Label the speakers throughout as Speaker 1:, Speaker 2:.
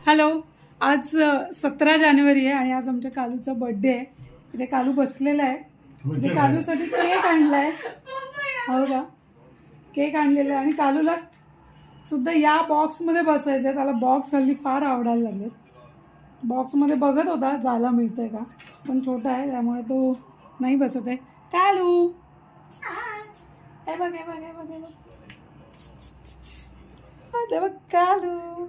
Speaker 1: Hello, आज 17 जानेवारी आहे आणि आज आमच्या कालूचा बर्थडे आहे. इथे कालू बसलेला आहे. इथे कालूसाठी केक आणलाय. हो का, केक आणलेला आहे आणि कालूला सुद्धा या बॉक्समध्ये बसायचं आहे. त्याला बॉक्स हल्ली फार आवडायला लागलेत. बॉक्समध्ये बघत होता जायला मिळतंय का, पण छोटा आहे त्यामुळे तो नाही बसत आहे. कालू हे बघ हे बघ हे बघ हे बघ ते बघ कालू.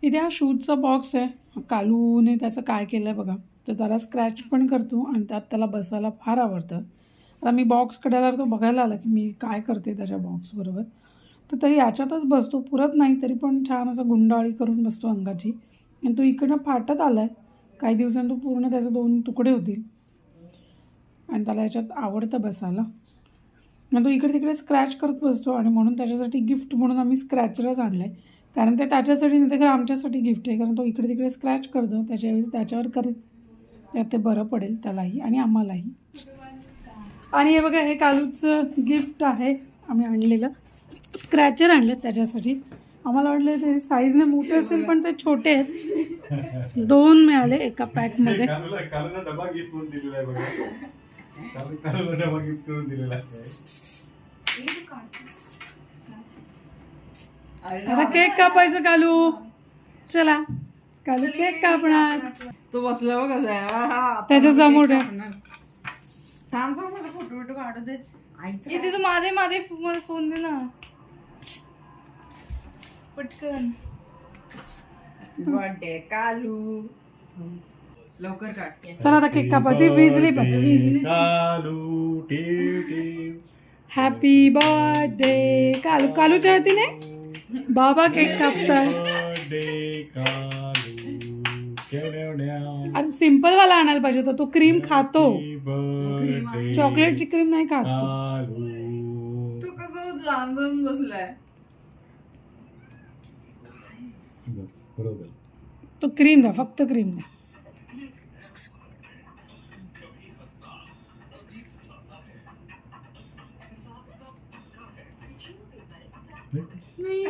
Speaker 1: इथे हा शूजचा बॉक्स आहे. कालूने त्याचं काय केलं आहे बघा, तर त्याला स्क्रॅच पण करतो आणि त्यात त्याला बसायला फार आवडतं. आता मी बॉक्सकडे आला तो बघायला आला की मी काय करते त्याच्या बॉक्सबरोबर, तर तरी याच्यातच बसतो. पुरत नाही तरी पण छान असं गुंडाळी करून बसतो अंगाची. आणि तो इकडनं फाटत आला आहे. काही दिवसांनी तो पूर्ण त्याचे 2 तुकडे होतील आणि त्याला याच्यात आवडतं बसायला. आणि तो इकडे तिकडे स्क्रॅच करत बसतो आणि म्हणून त्याच्यासाठी गिफ्ट म्हणून आम्ही स्क्रॅचरच आणलं आहे. कारण ते त्याच्यासाठी नाही तर आमच्यासाठी गिफ्ट आहे. कारण तो इकडे तिकडे स्क्रॅच करतो, त्याच्यावेळेस त्याच्यावर करेल तर ते बरं पडेल त्यालाही आणि आम्हालाही. आणि हे बघा, हे कालूचं गिफ्ट आहे. आम्ही आणलेलं स्क्रॅचर आणलं त्याच्यासाठी. आम्हाला वाटलं ते साईजने मोठे असेल पण ते छोटे आहेत. 2 मिळाले एका पॅकमध्ये. आता केक कापायचं कालू. चला कालू केक कापणार.
Speaker 2: तो बसला बघ कसा
Speaker 1: त्याच्या समोर
Speaker 2: थांब मला फोटो बिटो काढू दे. इथे तू माझे फोन दे ना पटकन. बर्थडे कालू, लवकर काढ.
Speaker 1: चला आता केक कापा. ती विजली पण.
Speaker 3: कालू टिव टिव.
Speaker 1: हॅपी बर्थडे कालू. कालूच्या वतीने बाबा केक कापताय.
Speaker 3: बर्थडे कालू.
Speaker 1: आणि सिंपल वाला आणायला पाहिजे होता. तो क्रीम खातो,
Speaker 3: बर्थडे
Speaker 1: चॉकलेटची क्रीम नाही खात तो.
Speaker 3: कालू.
Speaker 2: तू कसं लांब जाऊन बसलाय.
Speaker 3: बरोबर.
Speaker 1: तो क्रीम द्या, फक्त क्रीम द्या.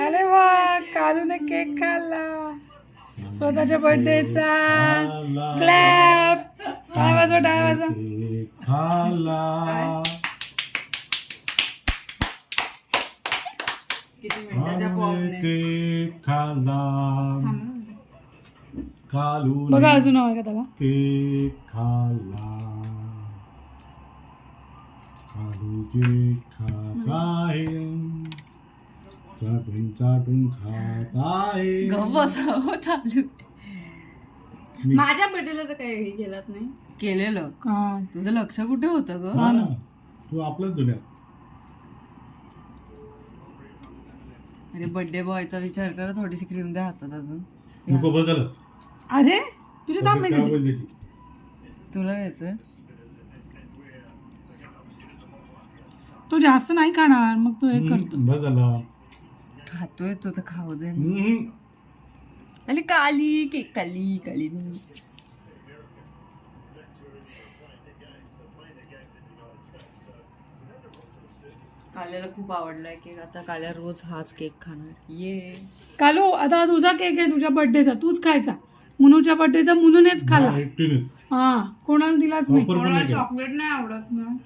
Speaker 1: अरे वा, कालूने केक खाल्ला स्वतःच्या बर्थडेचा. क्लॅप. टाळ्या वाजवा, टाळ्या वाजवा.
Speaker 3: खाला.
Speaker 2: किती मिनिटाच्या पॉजने.
Speaker 3: केक खाला. कालू
Speaker 1: बघा अजून हवं का त्याला.
Speaker 3: केक खाला. कालू केक खात आहे. चाटून चाटून खात आहे.
Speaker 2: गप्प बसा हो, चालू.
Speaker 4: माझ्या बर्थडेला तर काही केलंच नाही.
Speaker 2: केलेलं
Speaker 1: काय
Speaker 2: तुझं लक्ष कुठे होतं ग.
Speaker 3: हा ना, तू आपल्याच दुनियात.
Speaker 2: अरे बर्थडे बॉयचा विचार कर. थोडीशी क्रीम द्या हातात अजून.
Speaker 3: नको बस झालं.
Speaker 1: अरे तुझे थांब
Speaker 3: काय
Speaker 1: नाही.
Speaker 3: बोल त्याची.
Speaker 2: तुला यायचं
Speaker 1: तो जास्त नाही खाणार मग तो हे करतो.
Speaker 3: बस झाला.
Speaker 2: खातोय तो तर खाऊ दे ना.
Speaker 3: हम्म.
Speaker 2: अरे काली केक काली काली. काल्याला खूप आवडलाय केक. आता काल्या रोज हाच केक खाणार. ये
Speaker 1: कालू, आता तुझा केक आहे तुझ्या बर्थडेचा, तूच खायचा. मुनूच्या बर्थडेचा मुनूनेच खाल्ला.
Speaker 3: एकटीनेच.
Speaker 1: हा, कोणाला दिलाच नाही.
Speaker 3: वापर पण नाही केला.
Speaker 4: चॉकलेट नाही आवडत ना.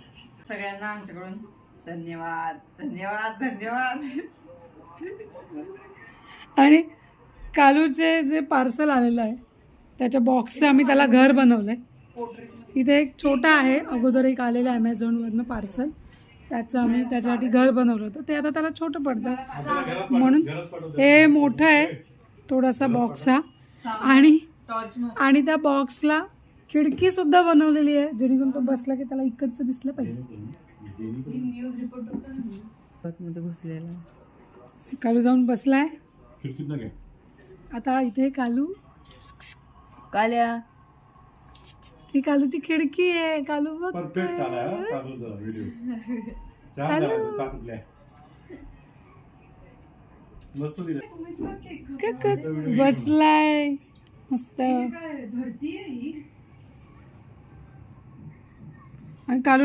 Speaker 2: सगळ्यांना आमच्याकडून धन्यवाद धन्यवाद धन्यवाद.
Speaker 1: आणि कालूचे जे पार्सल आलेलं आहे त्याच्या बॉक्सचे आम्ही त्याला घर बनवलंय. इथे एक छोटा आहे, अगोदर एक आलेलं ॲमेझॉनवरनं पार्सल, त्याचं आम्ही त्याच्यासाठी घर बनवलं होतं. ते आता त्याला छोटं पडतं म्हणून हे मोठं आहे थोडासा बॉक्स हा. आणि त्या बॉक्सला खिडकी सुद्धा बनवलेली आहे जेणेकरून तो बसला की त्याला इकडचं दिसलं पाहिजे.
Speaker 2: मध्ये घुसलेला
Speaker 1: कालू जाऊन बसलाय.
Speaker 3: खिडकीत ना काय.
Speaker 1: आता इथे कालू,
Speaker 2: काल्या
Speaker 1: ती कालूची खिडकी आहे. कालू बघ
Speaker 3: परफेक्ट आलाय हा कालूचा व्हिडिओ. छान झाला, चाटुकलाय. मस्त दिला.
Speaker 1: बसलाय मस्त.
Speaker 4: धरती आहे ही.
Speaker 1: आणि कालूला